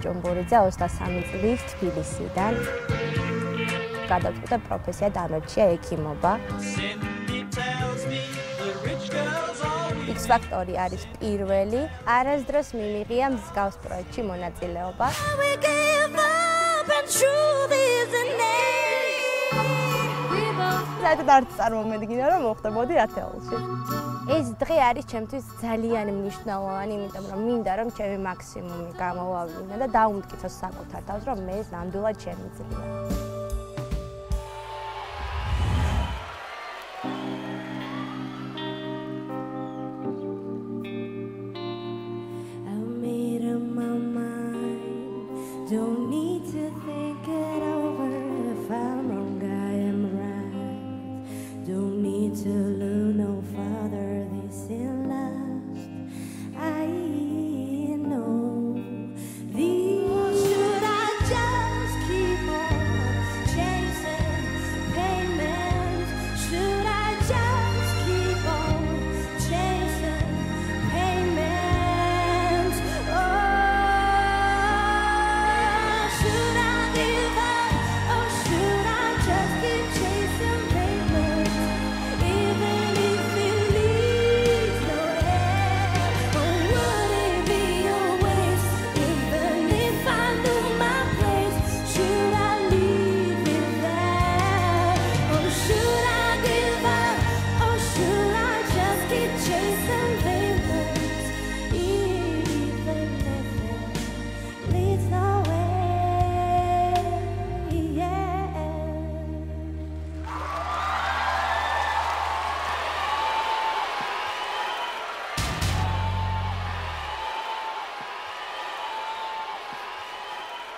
ჭუმბურიძე 23 წლის თბილისიდან. გადავწყვიტე პროფესია დანარჩია ექიმობა. X-Factor არის პირველი, არასდროს მიმიღია მსგავს პროექტში მონაწილეობა. საერთოდ არც წარმომედგინა რომ მოხდებოდი ათეულში. ეს დღე არის ჩემთვის ძალიან მნიშვნელოვანი, იმიტომ რომ მინდა რომ ჩემი მაქსიმუმი გამოვავლინა და დაუმტკიცო საკუთარ თავს, რომ მე ნამდვილად შემიძლია. Don't need to think it over. If I'm wrong, I am right. Don't need to look no farther. This is last. I know. Should I just keep on chasing payments? Should I just keep on chasing payments?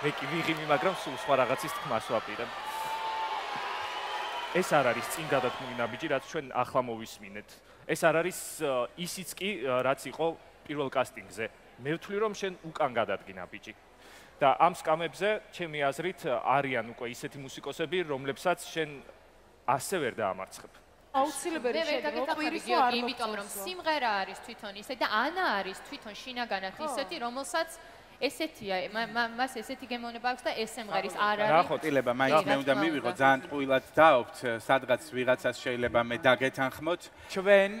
მე კი ვიღიმი, მაგრამ სულ სხვა რაღაცის თქმას ვაპირებ. ეს არ არის წინ გადადგმული ნაბიჯი, რაც ჩვენ ახლა მოვისმინეთ. ეს არ არის ისიც კი, რაც იყო პირველ კასტინგზე. მე ვთვლი, რომ შენ უკან გადადგი ნაბიჯი. და ამ სკამებზე, ჩემი აზრით, არიან უკვე ისეთი მუსიკოსები, რომლებსაც შენ ასე ვერ დაამარცხებ. აუცილებელი შეგვიძლია, იმიტომ რომ სიმღერა არის თვითონ ისე და ანა არის თვითონ შინაგანად ისეთი, რომელსაც ესეთია, მას ესეთი გემოვნება აქვს და ეს სიმღერის არ არის. რა ხო, ტილება, მაინც მე უნდა მივიღო ძალიან ტყუილად დაობთ, სადღაც ვიღაცას შეიძლება მე დაგეთანხმოთ. ჩვენ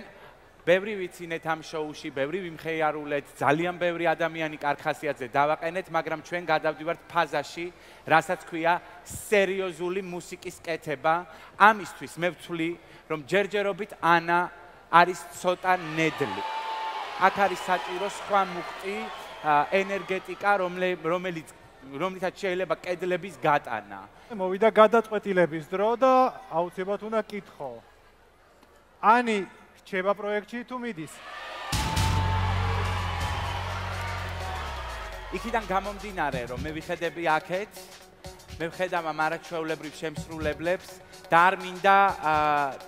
ბევრი ვიცინეთ ამ შოუში, ბევრი ვიმხეიარულეთ, ძალიან ბევრი ადამიანი კარგ ხასიათზე დავაყენეთ, მაგრამ ჩვენ გადავდივართ ფაზაში, რასაც ქვია სერიოზული მუსიკის კეთება. ამისთვის მე ვთვლი, რომ ჯერჯერობით ანა არის ცოტა ნედლი. აქ არის საჭირო სხვა მუხტი, ენერგეტიკა, რომლითაც შეიძლება კედლების გატანა. მოვიდა გადაწყვეტილების დრო და აუცილებლად უნდა კითხო. ანი რჩება პროექტში თუ მიდის? იქიდან გამომდინარე, რომ მე ვიხედები აქეთ, მე ვხედავ ამ არაჩვეულებრივ შემსრულებლებს და არ მინდა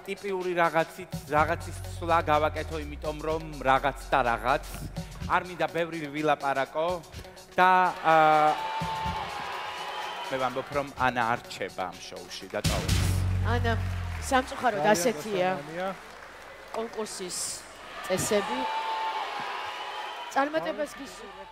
ტიპიური რაღაცის სვლა გავაკეთო, იმიტომ რომ რაღაც და რაღაც არ მინდა ბევრი ვილაპარაკო და მე ვამბობ, რომ ანა არ რჩება ამ შოუში და წავედი. ანა, სამწუხაროდ ასეთია კონკურსის წესები. წარმატებას გისურვებ.